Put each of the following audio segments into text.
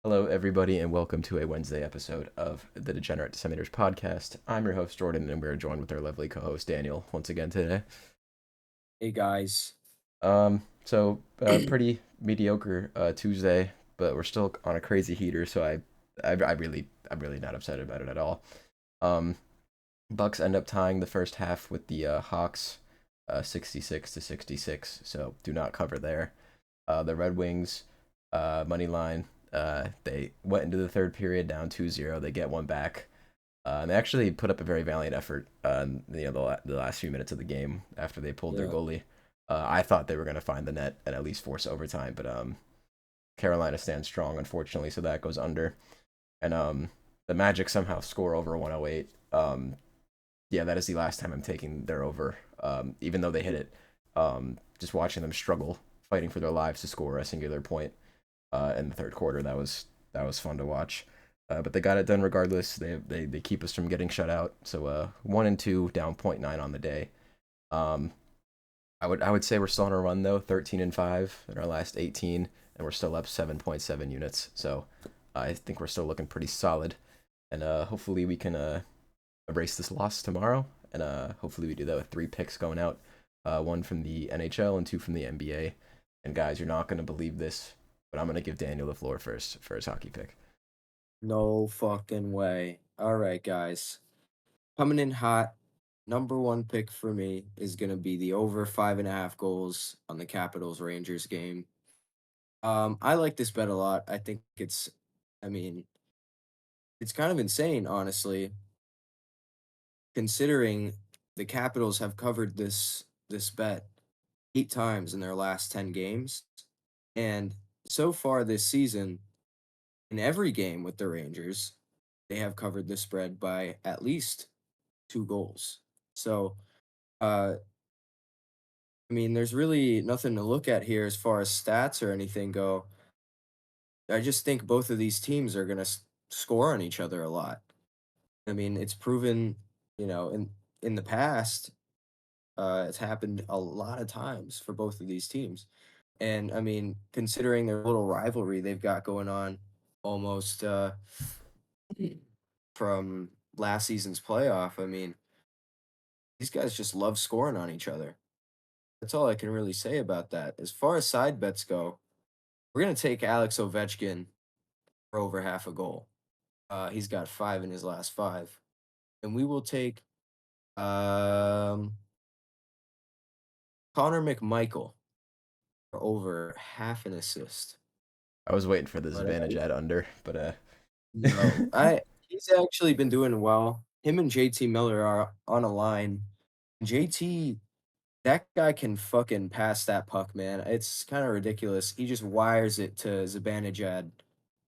Hello, everybody, and welcome to a Wednesday episode of the Degenerate Disseminators podcast. I'm your host, Jordan, and we're joined with our lovely co host, Daniel, once again today. Hey guys. Pretty mediocre Tuesday, but we're still on a crazy heater, so I'm really not upset about it at all. Um, Bucks end up tying the first half with the Hawks, 66 to 66, so do not cover there. The Red Wings, money line. They went into the third period down 2-0. They get one back. And they actually put up a very valiant effort. The last few minutes of the game after they pulled their Yeah. goalie. I thought they were going to find the net and at least force overtime, but Carolina stands strong, unfortunately, so that goes under. And the Magic somehow score over 108. Yeah, that is the last time I'm taking their over. Even though they hit it, just watching them struggle, fighting for their lives to score a singular point in the third quarter. That was fun to watch. But they got it done regardless. They keep us from getting shut out. So 1-2, down point 0.9 on the day. Um, I would say we're still on a run though, 13-5 in our last 18, and we're still up 7.7 units. So I think we're still looking pretty solid, and hopefully we can erase this loss tomorrow, and hopefully we do that with 3 picks going out, one from the NHL and two from the NBA. And guys, you're not gonna believe this, but I'm gonna give Daniel the floor first for his hockey pick. No fucking way. All right, guys. Coming in hot. Number one pick for me is gonna be the over 5.5 goals on the Capitals Rangers game. I like this bet a lot. I mean, it's kind of insane, honestly, considering the Capitals have covered this bet 8 times in their last 10 games. And so far this season, in every game with the Rangers, they have covered the spread by at least 2 goals. So, uh, I mean, there's really nothing to look at here as far as stats or anything go. I just think both of these teams are gonna score on each other a lot. I mean, it's proven, in the past, it's happened a lot of times for both of these teams. And I mean, considering their little rivalry they've got going on almost from last season's playoff, I mean, these guys just love scoring on each other. That's all I can really say about that. As far as side bets go, we're gonna take Alex Ovechkin for over half a goal. He's got 5 in his last 5, and we will take Connor McMichael for over half an assist. I was waiting for this But advantage at under, but no, I he's actually been doing well. Him and JT Miller are on a line. JT, that guy can fucking pass that puck, man. It's kind of ridiculous. He just wires it to Zibanejad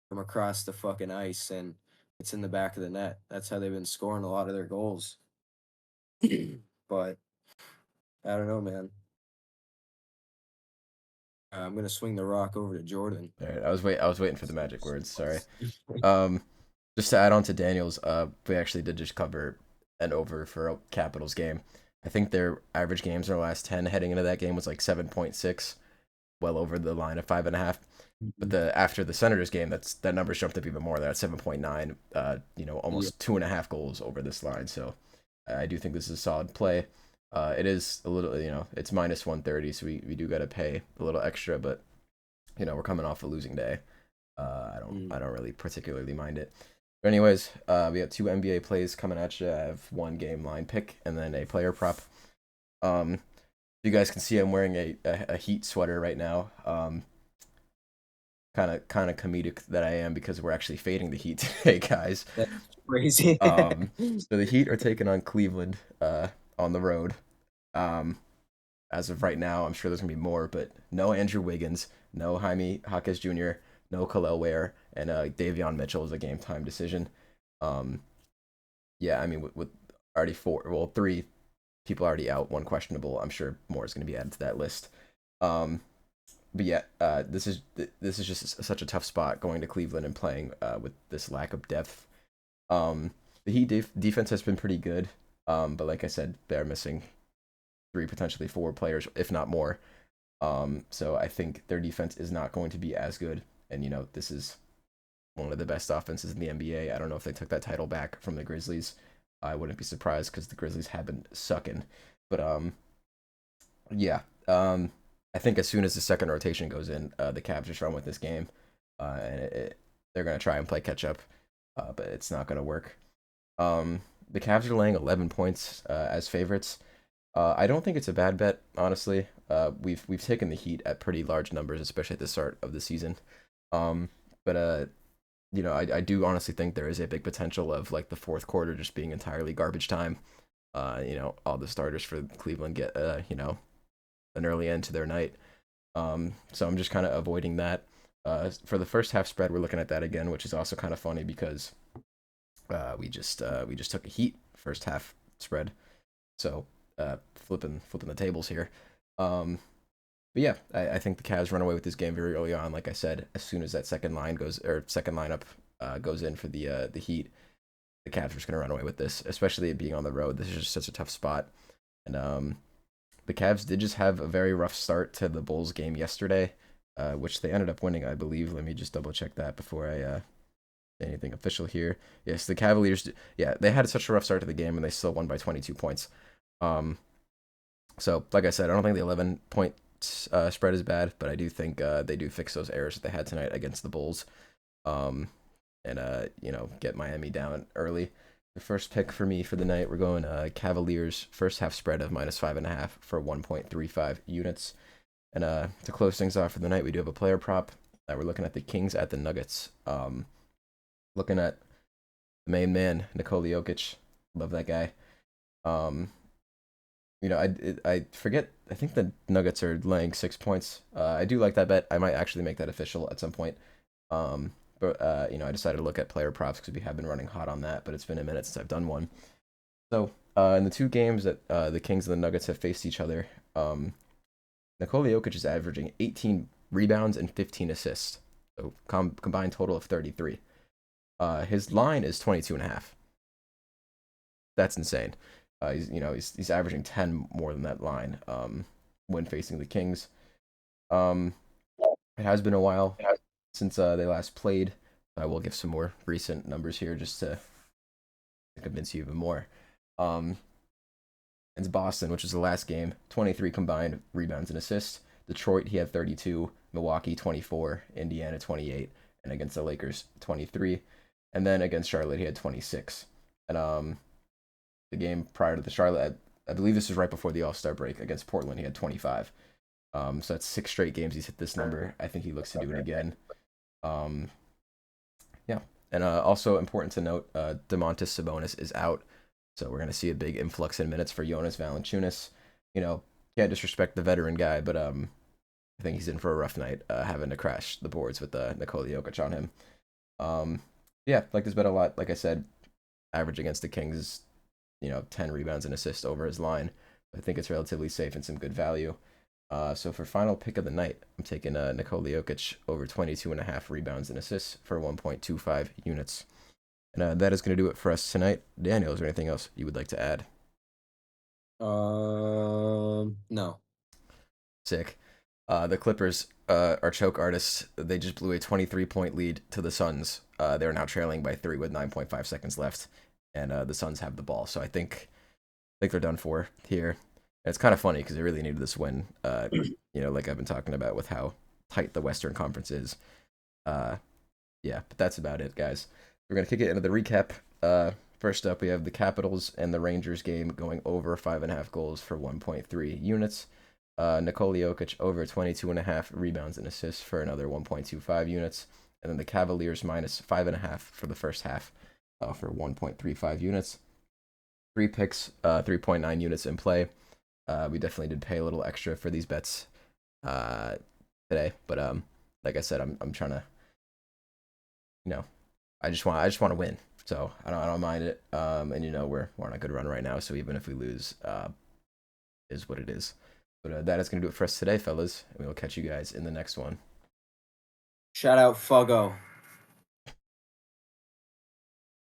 from across the fucking ice, and it's in the back of the net. That's how they've been scoring a lot of their goals. But I don't know, man. I'm gonna swing the rock over to Jordan. all right, I was waiting for the magic words. Sorry. Um, just to add on to Daniel's, we actually did just cover an over for a Capitals game. I think their average games in the last 10 heading into that game was like 7.6, well over the line of 5.5. But Mhm. the after the Senators game, that number's jumped up even more. That's 7.9. Yeah. Almost 2.5 goals over this line. So I do think this is a solid play. It is a little, it's minus 130, so we do got to pay a little extra, but we're coming off a losing day. I Mm. don't really particularly mind it. But anyways, we have two NBA plays coming at you. I have one game line pick and then a player prop. You guys can see I'm wearing a Heat sweater right now. Kind of comedic that I am because we're actually fading the Heat today, guys. That's crazy. So the Heat are taking on Cleveland on the road. Um, as of right now, I'm sure there's gonna be more, but no Andrew Wiggins, no Jaime Jaquez Jr., no Khalil Ware, and Davion Mitchell is a game time decision. Um, yeah, I mean with already three people already out, one questionable. I'm sure more is gonna be added to that list. Um, but yeah, this is just such a tough spot going to Cleveland and playing with this lack of depth. Um, the defense has been pretty good, but like I said, they're missing three, potentially four players, if not more. So I think their defense is not going to be as good. And this is one of the best offenses in the NBA. I don't know if they took that title back from the Grizzlies. I wouldn't be surprised because the Grizzlies have been sucking. But yeah. I think as soon as the second rotation goes in, the Cavs just run with this game, and they're gonna try and play catch up, but it's not gonna work. The Cavs are laying 11 points as favorites. I don't think it's a bad bet, honestly. We've taken the Heat at pretty large numbers, especially at the start of the season. But I do honestly think there is a big potential of like the fourth quarter just being entirely garbage time. All the starters for Cleveland get an early end to their night. So I'm just kind of avoiding that. For the first half spread, we're looking at that again, which is also kind of funny because we just took a Heat first half spread. So flipping the tables here. But yeah, I think the Cavs run away with this game very early on. Like I said, as soon as that second lineup goes in for the Heat, the Cavs are just gonna run away with this, especially being on the road. This is just such a tough spot, and the Cavs did just have a very rough start to the Bulls game yesterday, which they ended up winning, I believe. Let me just double check that before I say anything official here. Yes, the Cavaliers. Yeah, they had such a rough start to the game, and they still won by 22 points. Um, so like I said, I don't think the 11-point spread is bad, but I do think they do fix those errors that they had tonight against the Bulls, um, and get Miami down early. The first pick for me for the night, we're going Cavaliers first half spread of -5.5 for 1.35 units. And to close things off for the night, we do have a player prop. We're looking at the Kings at the Nuggets. Looking at the main man, Nikola Jokic. Love that guy. Um, I forget. I think the Nuggets are laying 6 points. I do like that bet. I might actually make that official at some point. But I decided to look at player props because we have been running hot on that. But it's been a minute since I've done one. So in the two games that the Kings and the Nuggets have faced each other, Nikola Jokic is averaging 18 rebounds and 15 assists. So combined total of 33. His line is 22.5. That's insane. He's averaging 10 more than that line when facing the Kings. It has been a while since they last played. I will give some more recent numbers here just to convince you even more. It's Boston, which was the last game, 23 combined rebounds and assists. Detroit, he had 32. Milwaukee, 24. Indiana, 28. And against the Lakers, 23. And then against Charlotte, he had 26. And the game prior to the Charlotte, I believe this was right before the All-Star break against Portland, he had 25. So that's 6 straight games he's hit this number. I think he looks to do it again. Yeah. And also important to note, Domantas Sabonis is out. So we're going to see a big influx in minutes for Jonas Valanciunas. Can't disrespect the veteran guy, but I think he's in for a rough night, having to crash the boards with Nikola Jokic on him. Yeah, like this bet a lot. Like I said, average against the Kings is, 10 rebounds and assists over his line. I think it's relatively safe and some good value. So for final pick of the night, I'm taking Nikola Jokic over 22.5 rebounds and assists for 1.25 units. And that is going to do it for us tonight. Daniel, is there anything else you would like to add? No. Sick. The Clippers are choke artists. They just blew a 23-point lead to the Suns. They're now trailing by 3 with 9.5 seconds left, and the Suns have the ball. So I think they're done for here. And it's kind of funny because they really needed this win. Like I've been talking about with how tight the Western Conference is. Yeah, but that's about it, guys. We're gonna kick it into the recap. First up, we have the Capitals and the Rangers game going over 5.5 goals for 1.3 units. Nikola Jokic over 22.5 rebounds and assists for another 1.25 units. And then the Cavaliers -5.5 for the first half for 1.35 units. 3 picks, 3.9 units in play. We definitely did pay a little extra for these bets today, but like I said, I'm trying to, I just want to win, so I don't mind it. And we're on a good run right now, so even if we lose, is what it is. But that is gonna do it for us today, fellas, and we will catch you guys in the next one. Shout out Fuggo.